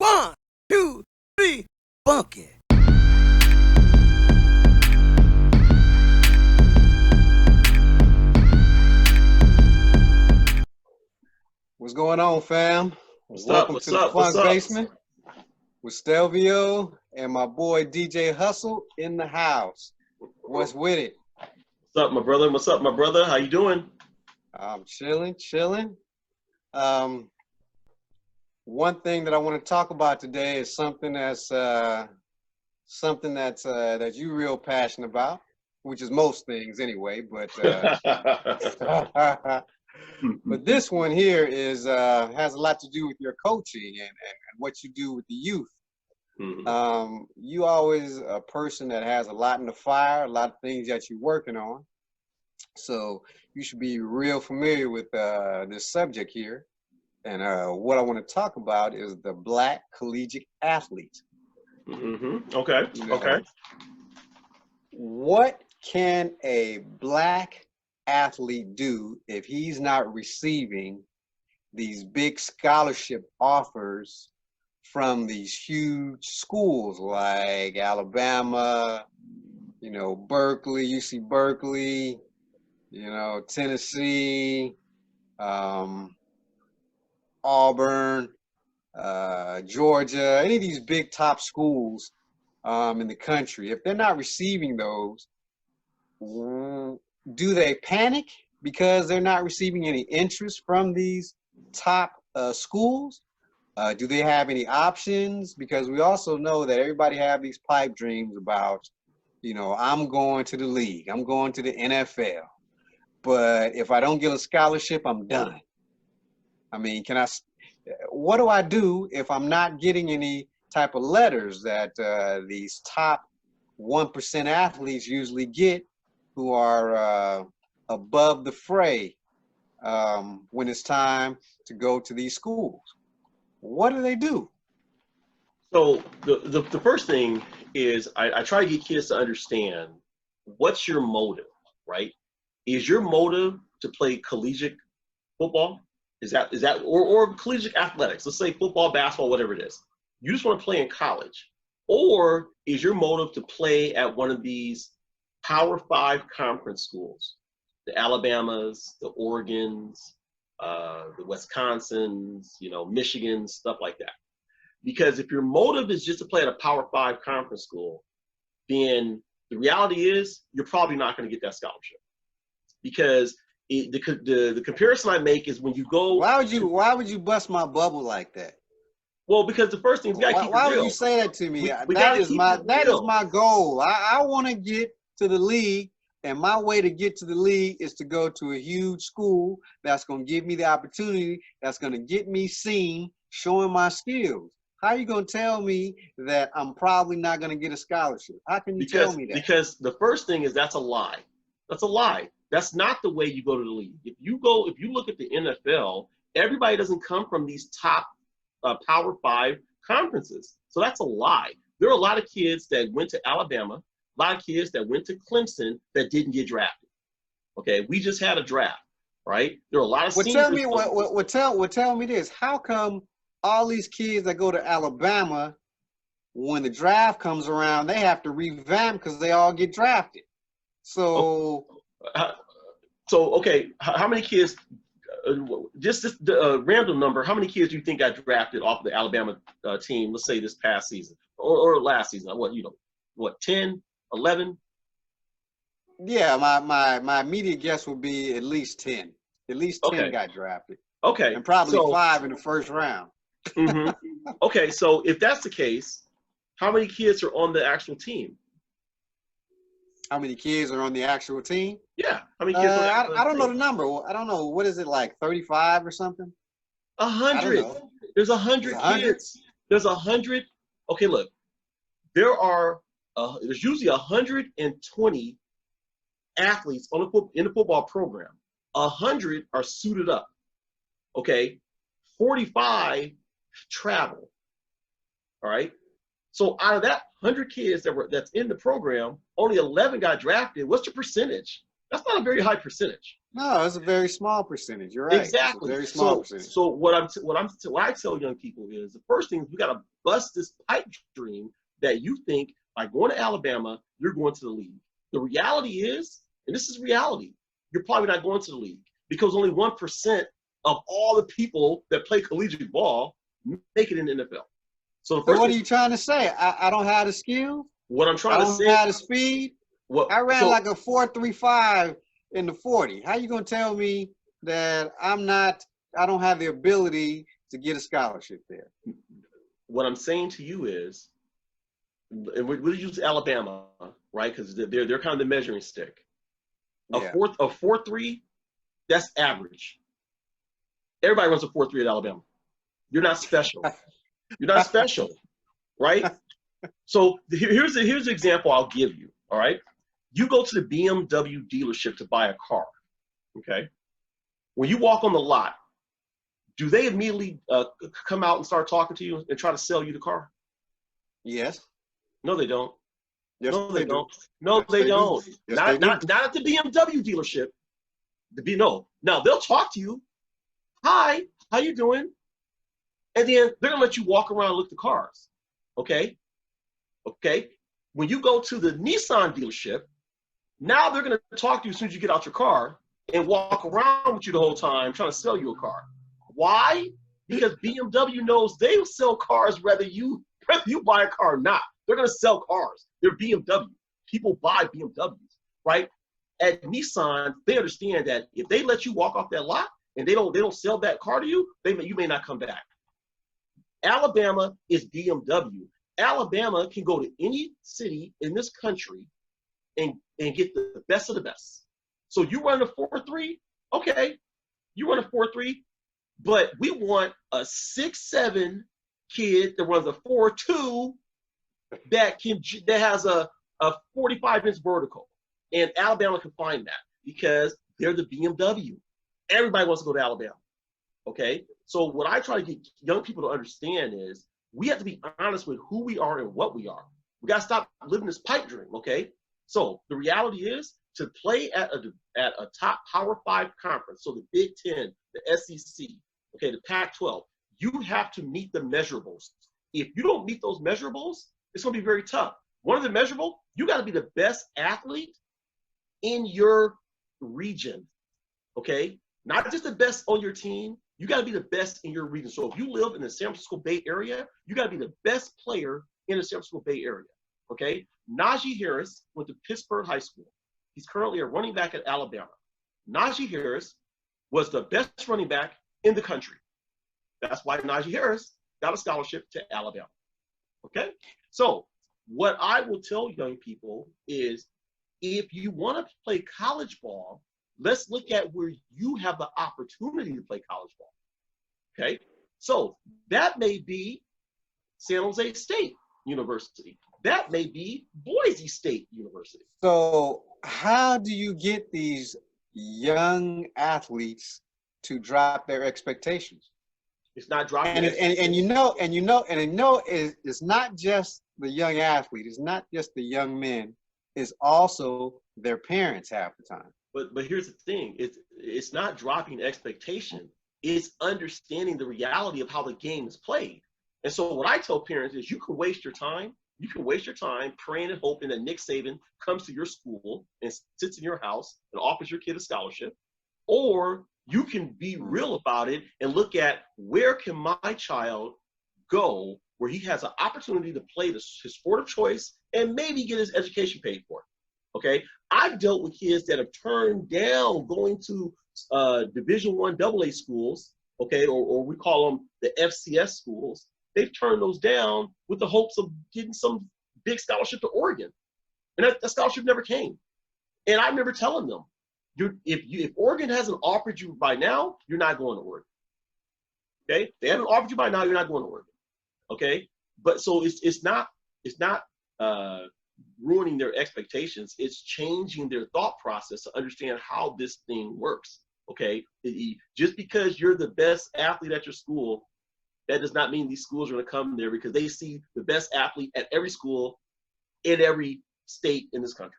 1, 2, 3, funky. What's going on, fam? What's up? Welcome What's to the up? What's Funk up? Basement with Stelvio and my boy DJ Hustle in the house. What's with it? What's up, my brother? What's up, my brother? How you doing? I'm chilling. One thing that I want to talk about today is something that you're real passionate about, which is most things anyway. But but this one here is has a lot to do with your coaching and what you do with the youth. You always a person that has a lot in the fire, a lot of things that you're working on. So you should be real familiar with this subject here. And what I want to talk about is the Black collegiate athlete. Okay. You know, Okay. what can a Black athlete do if he's not receiving these big scholarship offers from these huge schools like Alabama, Berkeley, UC Berkeley, Tennessee, Auburn, Georgia, any of these big top schools in the country? If they're not receiving those, do they panic because they're not receiving any interest from these top schools? Do they have any options? Because we also know that everybody have these pipe dreams about, I'm going to the league, I'm going to the NFL, but if I don't get a scholarship, I'm done. I mean, what do I do if I'm not getting any type of letters that these top 1% athletes usually get, who are above the fray when it's time to go to these schools? What do they do? So the first thing is I try to get kids to understand what's your motive, right? Is your motive to play collegiate football? Is that or collegiate athletics? Let's say football, basketball, whatever it is. You just want to play in college, or is your motive to play at one of these Power 5 conference schools, the Alabamas, the Oregons, the Wisconsins, Michigan, stuff like that? Because if your motive is just to play at a Power 5 conference school, then the reality is you're probably not going to get that scholarship. Because the comparison I make is when you go. Why would you bust my bubble like that? Well, because the first thing is why would you say that to me? That is my goal. I want to get to the league, and my way to get to the league is to go to a huge school that's going to give me the opportunity, that's going to get me seen, showing my skills. How are you going to tell me that I'm probably not going to get a scholarship? How can you tell me that? Because the first thing is that's a lie. That's a lie. That's not the way you go to the league. If you look at the NFL, everybody doesn't come from these top Power 5 conferences. So that's a lie. There are a lot of kids that went to Alabama, a lot of kids that went to Clemson that didn't get drafted. Okay, we just had a draft, right? There are a lot of seniors. Tell me this. How come all these kids that go to Alabama, when the draft comes around, they have to revamp because they all get drafted? So, okay, how many kids? Just this random number. How many kids do you think got drafted off the Alabama team? Let's say this past season or last season. What 10, 11? Yeah, my immediate guess would be at least 10. At least 10 got drafted. Okay, and probably 5 in the first round. Okay, so if that's the case, how many kids are on the actual team? How many kids are on the actual team? Yeah. How many kids? I don't know the number. I don't know. What is it, like 35 or something? 100. There's 100 kids. There's 100. Okay, look. There's usually 120 athletes in the football program. 100 are suited up. Okay. 45 travel. All right. So out of that 100 kids that's in the program, only 11 got drafted. What's the percentage? That's not a very high percentage. No, it's a very small percentage. You're right. Exactly. It's a very small So, percentage. what I tell young people is the first thing is we got to bust this pipe dream that you think by going to Alabama you're going to the league. The reality is, and this is reality, you're probably not going to the league because only 1% of all the people that play collegiate ball make it in the NFL. So the So first what are thing, you trying to say? I don't have the skill. what I'm I trying to don't say, have the speed. what I ran so like a 4.35 in the 40. How you gonna tell me that I don't have the ability to get a scholarship there? what I'm saying to you is, and we'll use Alabama, right? Because they're kind of the measuring stick. Yeah. A 4.3, that's average. Everybody runs a 4.3 at Alabama. You're not special. You're not special, right? So here's the example I'll give you. All right, you go to the BMW dealership to buy a car. Okay, when you walk on the lot, do they immediately come out and start talking to you and try to sell you the car? Yes. No, they don't. Yes, No, they they do. don't. No, Yes, they they do. don't. Yes, they do. Not at the BMW dealership. No. Now they'll talk to you. Hi, how you doing? And then they're gonna let you walk around and look at the cars. Okay. Okay. When you go to the Nissan dealership, now they're gonna talk to you as soon as you get out your car and walk around with you the whole time trying to sell you a car. Why? Because BMW knows they will sell cars whether you buy a car or not. They're gonna sell cars. They're BMW. People buy BMWs, right? At Nissan, they understand that if they let you walk off that lot and they don't sell that car to you, you may not come back. Alabama is BMW. Alabama can go to any city in this country and get the best of the best. So you run a 4.3, okay, you run a 4.3, but we want a 6'7" kid that runs a 4.2 that has a 45-inch vertical. And Alabama can find that because they're the BMW. Everybody wants to go to Alabama. Okay? So what I try to get young people to understand is we have to be honest with who we are and what we are. We got to stop living this pipe dream, okay? So the reality is to play at a top Power 5 conference, so the Big Ten, the SEC, okay, the Pac-12, you have to meet the measurables. If you don't meet those measurables, it's going to be very tough. One of the measurable, you got to be the best athlete in your region, okay? Not just the best on your team, you got to be the best in your region. So if you live in the San Francisco Bay Area, you got to be the best player in the San Francisco Bay Area, okay? Najee Harris went to Pittsburgh High School. He's currently a running back at Alabama. Najee Harris was the best running back in the country. That's why Najee Harris got a scholarship to Alabama, okay? So what I will tell young people is if you want to play college ball, let's look at where you have the opportunity to play college ball, okay? So that may be San Jose State University. That may be Boise State University. So how do you get these young athletes to drop their expectations? It's not dropping. It's not just the young athlete. It's not just the young men. It's also their parents half the time. But here's the thing: it's not dropping expectation. It's understanding the reality of how the game is played. And so what I tell parents is you can waste your time. You can waste your time praying and hoping that Nick Saban comes to your school and sits in your house and offers your kid a scholarship. Or you can be real about it and look at where can my child go where he has an opportunity to play his sport of choice and maybe get his education paid for. Okay, I've dealt with kids that have turned down going to Division I AA schools, okay, or we call them the FCS schools. They've turned those down with the hopes of getting some big scholarship to Oregon, and that scholarship never came. And I remember telling them, if Oregon hasn't offered you by now, you're not going to Oregon. Okay, if they haven't offered you by now, you're not going to Oregon. Okay, but so it's not ruining their expectations. It's changing their thought process to understand how this thing works. Okay, just because you're the best athlete at your school, that does not mean these schools are going to come there because they see the best athlete at every school in every state in this country.